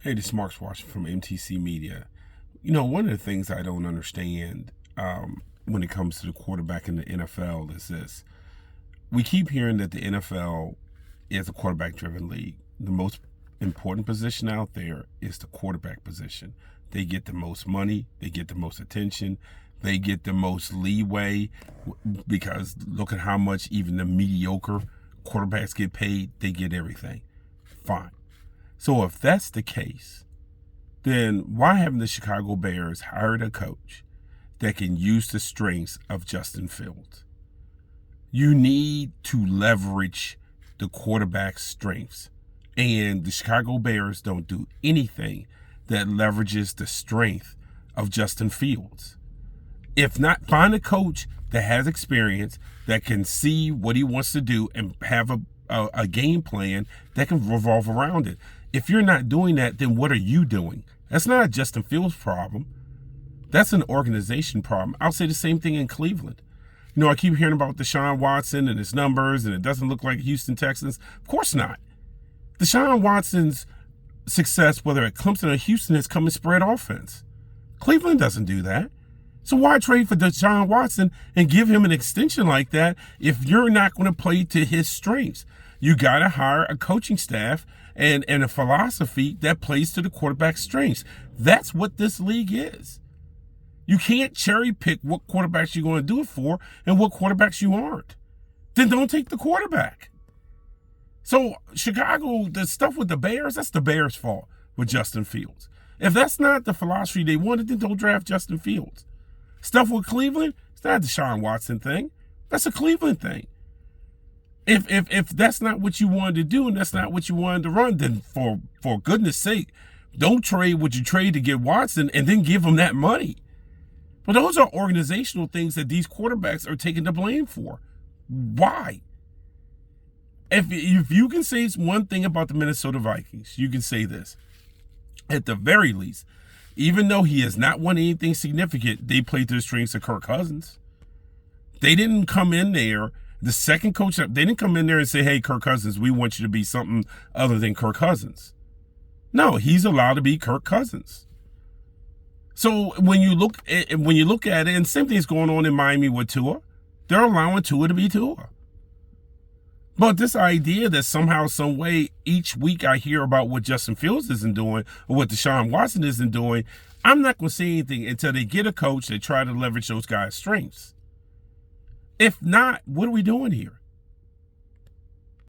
Hey, this is Mark Washington from MTC Media. You know, one of the things I don't understand when it comes to the quarterback in the NFL is this. We keep hearing that the NFL is a quarterback-driven league. The most important position out there is the quarterback position. They get the most money. They get the most attention. They get the most leeway because look at how much even the mediocre quarterbacks get paid. They get everything. Fine. So if that's the case, then why haven't the Chicago Bears hired a coach that can use the strengths of Justin Fields? You need to leverage the quarterback's strengths. And the Chicago Bears don't do anything that leverages the strength of Justin Fields. If not, find a coach that has experience, that can see what he wants to do and have a game plan that can revolve around it. If you're not doing that, then what are you doing? That's not a Justin Fields problem. That's an organization problem. I'll say the same thing in Cleveland. You know, I keep hearing about Deshaun Watson and his numbers, and it doesn't look like Houston Texans. Of course not. Deshaun Watson's success, whether at Clemson or Houston, has come in spread offense. Cleveland doesn't do that. So why trade for Deshaun Watson and give him an extension like that if you're not going to play to his strengths? You got to hire a coaching staff and a philosophy that plays to the quarterback's strengths. That's what this league is. You can't cherry pick what quarterbacks you're going to do it for and what quarterbacks you aren't. Then don't take the quarterback. So Chicago, the stuff with the Bears, that's the Bears' fault with Justin Fields. If that's not the philosophy they wanted, then don't draft Justin Fields. Stuff with Cleveland, it's not a Deshaun Watson thing. That's a Cleveland thing. If that's not what you wanted to do and that's not what you wanted to run, then for goodness sake, don't trade what you trade to get Watson and then give him that money. But those are organizational things that these quarterbacks are taking the blame for. Why? If you can say one thing about the Minnesota Vikings, you can say this. At the very least, even though he has not won anything significant, they played to the strengths of Kirk Cousins. They didn't come in there, the second coach, they didn't come in there and say, hey, Kirk Cousins, we want you to be something other than Kirk Cousins. No, he's allowed to be Kirk Cousins. So when you look at it, and same thing's going on in Miami with Tua, they're allowing Tua to be Tua. But this idea that somehow, some way, each week I hear about what Justin Fields isn't doing or what Deshaun Watson isn't doing, I'm not going to say anything until they get a coach that try to leverage those guys' strengths. If not, what are we doing here?